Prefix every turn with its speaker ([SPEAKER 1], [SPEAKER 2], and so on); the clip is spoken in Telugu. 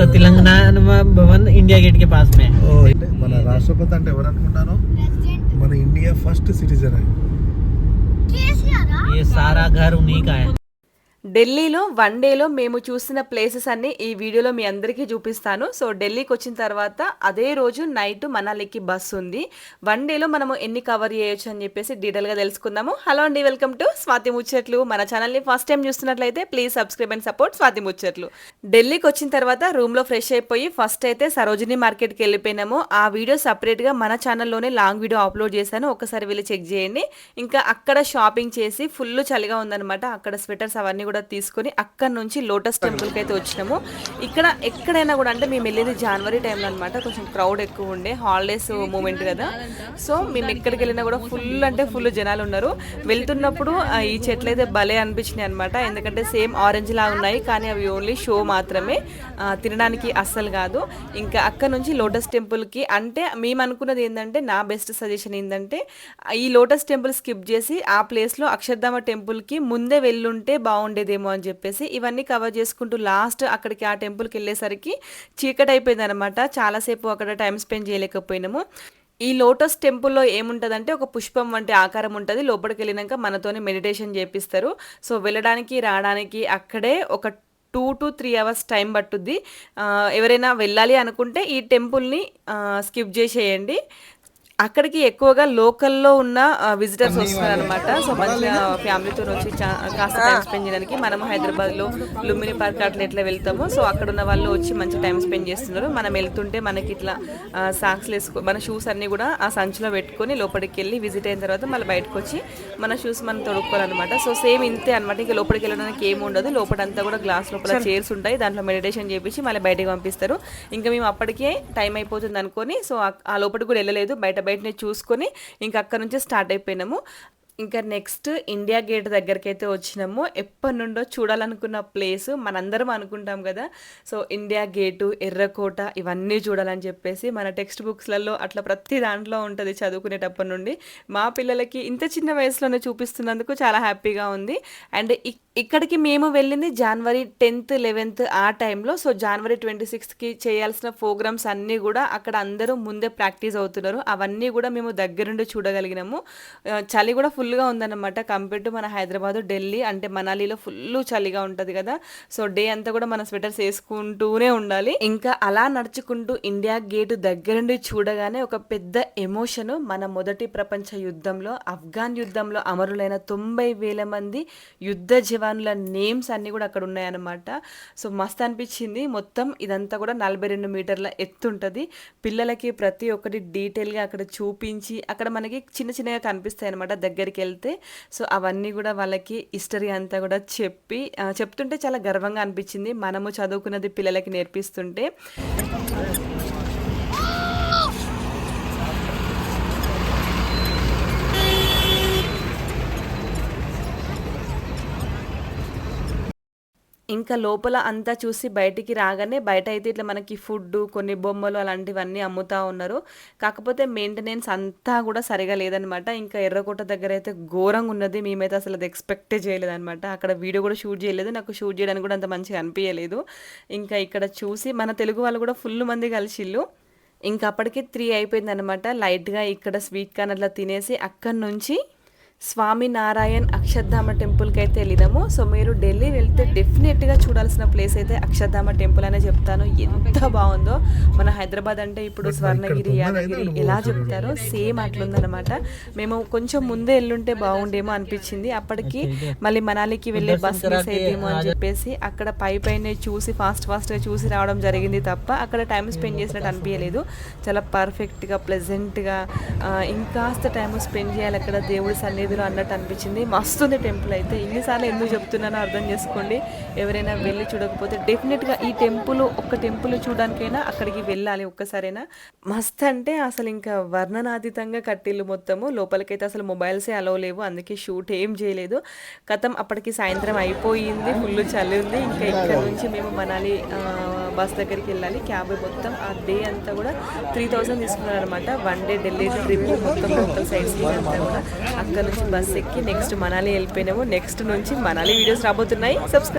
[SPEAKER 1] आपका तेलंगाना भवन इंडिया गेट के पास में है।
[SPEAKER 2] మన రాష్ట్రపతి అంటే ఎవరు అనుకుంటాను? మన ఇండియా ఫస్ట్ సిటిజన్.
[SPEAKER 1] ये सारा घर उन्हीं का है।
[SPEAKER 3] ఢిల్లీలో వన్ డేలో మేము చూసిన ప్లేసెస్ అన్ని ఈ వీడియోలో మీ అందరికీ చూపిస్తాను. సో ఢిల్లీకి వచ్చిన తర్వాత అదే రోజు నైట్ మనాలికి బస్సు ఉంది. వన్ డేలో మనము ఎన్ని కవర్ చేయొచ్చు అని చెప్పేసి డీటెయిల్గా తెలుసుకుందాము. హలో అండి, వెల్కమ్ టు స్వాతి ముచ్చట్లు. మన ఛానల్ని ఫస్ట్ టైం చూస్తున్నట్లయితే please subscribe and support Swathi ముచ్చట్లు. ఢిల్లీకి వచ్చిన తర్వాత రూమ్లో ఫ్రెష్ అయిపోయి ఫస్ట్ అయితే సరోజిని మార్కెట్కి వెళ్ళిపోయినాము. ఆ వీడియో సపరేట్గా మన ఛానల్లోనే లాంగ్ వీడియో అప్లోడ్ చేశాను, ఒకసారి వెళ్ళి చెక్ చేయండి. ఇంకా అక్కడ షాపింగ్ చేసి ఫుల్ చలిగా ఉందన్నమాట. అక్కడ స్వెటర్స్ అవన్నీ కూడా తీసుకొని అక్కడ నుంచి లోటస్ టెంపుల్కి అయితే వచ్చినాము. ఇక్కడ ఎక్కడైనా కూడా అంటే మేము వెళ్ళేది జనవరి టైంలో అనమాట, కొంచెం క్రౌడ్ ఎక్కువ ఉండే, హాలిడేస్ మూమెంట్ కదా. సో మేము ఎక్కడికి వెళ్ళినా కూడా ఫుల్ అంటే ఫుల్ జనాలు ఉన్నారు. వెళ్తున్నప్పుడు ఈ చెట్లు అయితే భలే అనిపించినాయి అనమాట, ఎందుకంటే సేమ్ ఆరెంజ్ లా ఉన్నాయి కానీ అవి ఓన్లీ షో మాత్రమే, తినడానికి అస్సలు కాదు. ఇంకా అక్కడ నుంచి లోటస్ టెంపుల్కి అంటే మేము అనుకున్నది ఏంటంటే, నా బెస్ట్ సజెషన్ ఏంటంటే ఈ లోటస్ టెంపుల్ స్కిప్ చేసి ఆ ప్లేస్లో అక్షర్ధామ టెంపుల్కి ముందే వెళ్ళుంటే బాగుండేదేమో అని చెప్పేసి ఇవన్నీ కవర్ చేసుకుంటూ లాస్ట్ అక్కడికి ఆ టెంపుల్కి వెళ్ళేసరికి చీకటి అయిపోయింది అనమాట. చాలాసేపు అక్కడ టైం స్పెండ్ చేయలేకపోయినాము. ఈ లోటస్ టెంపుల్లో ఏముంటుందంటే ఒక పుష్పం వంటి ఆకారం ఉంటుంది. లోపలికి వెళ్ళినాక మనతోనే మెడిటేషన్ చేపిస్తారు. సో వెళ్ళడానికి రావడానికి అక్కడే ఒక 2 to 3 hours టైం పట్టుద్ది. ఎవరైనా వెళ్ళాలి అనుకుంటే ఈ టెంపుల్ని స్కిప్ చేసేయండి. అక్కడికి ఎక్కువగా లోకల్లో ఉన్న విజిటర్స్ వస్తున్నారు అనమాట. సో మంచిగా ఫ్యామిలీతో వచ్చి కాస్త టైం స్పెండ్ చేయడానికి. మనము హైదరాబాద్లో లుంబిని పార్క్ అట్లా ఎట్లా వెళ్తామో సో అక్కడ ఉన్న వాళ్ళు వచ్చి మంచి టైం స్పెండ్ చేస్తున్నారు. మనం వెళ్తుంటే మనకి ఇట్లా సాక్స్లు మన షూస్ అన్నీ కూడా ఆ సంచిలో పెట్టుకొని లోపలికి వెళ్ళి విజిట్ అయిన తర్వాత మళ్ళీ బయటకు వచ్చి మన షూస్ మనం తొడుక్కోవాలన్నమాట. సో సేమ్ ఇంతే అనమాట. ఇంకా లోపలికి వెళ్ళడానికి ఏమి ఉండదు. లోపలంతా కూడా గ్లాస్ లోపల చైర్స్ ఉంటాయి, దాంట్లో మెడిటేషన్ చేపించి మళ్ళీ బయటకు పంపిస్తారు. ఇంకా మేము అప్పటికే టైం అయిపోతుంది అనుకొని సో ఆ లోపలికి కూడా వెళ్ళలేదు, బయటనే చూసుకొని ఇంకా అక్కడ నుంచి స్టార్ట్ అయిపోయినాము. ఇంకా నెక్స్ట్ ఇండియా గేట్ దగ్గరికి అయితే వచ్చినాము. ఎప్పటి నుండో చూడాలనుకున్న ప్లేస్, మనందరం అనుకుంటాం కదా. సో ఇండియా గేటు, ఎర్రకోట ఇవన్నీ చూడాలని చెప్పేసి మన టెక్స్ట్ బుక్స్లలో అట్లా ప్రతి దాంట్లో ఉంటుంది చదువుకునేటప్పటి నుండి. మా పిల్లలకి ఇంత చిన్న వయసులోనే చూపిస్తున్నందుకు చాలా హ్యాపీగా ఉంది. అండ్ ఇక్కడికి మేము వెళ్ళింది జనవరి 10th 11th ఆ టైంలో. సో జనవరి 26th చేయాల్సిన ప్రోగ్రామ్స్ అన్నీ కూడా అక్కడ అందరూ ముందే ప్రాక్టీస్ అవుతున్నారు. అవన్నీ కూడా మేము దగ్గరుండి చూడగలిగినాము. చలి కూడా ఫుల్గా ఉందన్నమాట కంపేర్ టు మన హైదరాబాద్, ఢిల్లీ అంటే మనాలిలో ఫుల్ చలిగా ఉంటుంది కదా. సో డే అంతా కూడా మన స్వెటర్స్ వేసుకుంటూనే ఉండాలి. ఇంకా అలా నడుచుకుంటూ ఇండియా గేట్ దగ్గరుండి చూడగానే ఒక పెద్ద ఎమోషను. మన మొదటి ప్రపంచ యుద్ధంలో, ఆఫ్ఘన్ యుద్ధంలో అమరులైన 90,000 మంది యుద్ధ జవాన్ల నేమ్స్ అన్నీ కూడా అక్కడ ఉన్నాయన్నమాట. సో మస్త్ అనిపించింది. మొత్తం ఇదంతా కూడా 42 మీటర్ల ఎత్తు ఉంటుంది. పిల్లలకి ప్రతి ఒక్కటి డీటెయిల్గా అక్కడ చూపించి అక్కడ మనకి చిన్న చిన్నగా కనిపిస్తాయి అనమాట దగ్గరికి వెళ్తే. సో అవన్నీ కూడా వాళ్ళకి హిస్టరీ అంతా కూడా చెప్తుంటే చాలా గర్వంగా అనిపించింది, మనము చదువుకున్నది పిల్లలకి నేర్పిస్తుంటే. ఇంకా లోపల అంతా చూసి బయటికి రాగానే బయట అయితే ఇట్లా మనకి ఫుడ్, కొన్ని బొమ్మలు అలాంటివన్నీ అమ్ముతూ ఉన్నారు. కాకపోతే మెయింటెనెన్స్ అంతా కూడా సరిగా లేదనమాట. ఇంకా ఎర్రకోట దగ్గర అయితే ఘోరంగా ఉన్నది. మేమైతే అసలు అది ఎక్స్పెక్టే చేయలేదనమాట. అక్కడ వీడియో కూడా షూట్ చేయలేదు, నాకు షూట్ చేయడానికి కూడా అంత మంచిగా అనిపించలేదు. ఇంకా ఇక్కడ చూసి మన తెలుగు వాళ్ళు కూడా ఫుల్ మంది కలిసిళ్ళు. ఇంకా అప్పటికి 3 అయిపోయింది అనమాట. లైట్గా ఇక్కడ స్వీట్ కార్న్ అట్లా తినేసి అక్కడి నుంచి స్వామినారాయణ్ అక్షర్ధామ టెంపుల్కి అయితే వెళ్ళినాము. సో మీరు ఢిల్లీ వెళ్తే డెఫినెట్గా చూడాల్సిన ప్లేస్ అయితే అక్షర్ధామ టెంపుల్ అనే చెప్తాను. ఎంత బాగుందో. మన హైదరాబాద్ అంటే ఇప్పుడు స్వర్ణగిరి, యాదగిరి ఎలా చెప్తారో సేమ్ అట్లుందనమాట. మేము కొంచెం ముందే వెళ్ళుంటే బాగుండేమో అనిపించింది. అప్పటికి మళ్ళీ మనాలికి వెళ్ళే బస్ మిస్ అయితేమో అని చెప్పేసి అక్కడ పైనే చూసి ఫాస్ట్గా చూసి రావడం జరిగింది తప్ప అక్కడ టైం స్పెండ్ చేసినట్టు అనిపించలేదు. చాలా పర్ఫెక్ట్గా ప్లెజెంట్గా ఇంకాస్త టైం స్పెండ్ చేయాలి అక్కడ దేవుడి సన్నిధి అన్నట్టు అనిపించింది. మస్తుంది టెంపుల్ అయితే. ఇన్నిసార్లు ఎందుకు చెప్తున్నానో అర్థం చేసుకోండి. ఎవరైనా వెళ్ళి చూడకపోతే డెఫినెట్గా ఈ ఒక్క టెంపుల్ చూడడానికైనా అక్కడికి వెళ్ళాలి ఒక్కసారైనా. మస్త్ అంటే అసలు ఇంకా వర్ణనాతీతంగా కట్టిల్లు మొత్తము. లోపలికైతే అసలు మొబైల్సే అలౌ లేవు, అందుకే షూట్ ఏం చేయలేదు. కథం అప్పటికి సాయంత్రం అయిపోయింది, ఫుల్ చలి ఉంది. ఇంకా ఇక్కడ నుంచి మేము మనాలి బస్ దగ్గరికి వెళ్ళాలి. క్యాబ్ మొత్తం ఆ డే అంతా కూడా 3000 తీసుకున్నారు అనమాట. వన్ డే ఢిల్లీ ట్రిప్ మొత్తం లోకల్ సైడ్స్ అంతా కూడా. అక్కడ నుంచి బస్ ఎక్కి నెక్స్ట్ మనాలి వెళ్ళిపోయినాము. నెక్స్ట్ నుంచి మనాలి వీడియోస్ రాబోతున్నాయి. సబ్స్క్రైబ్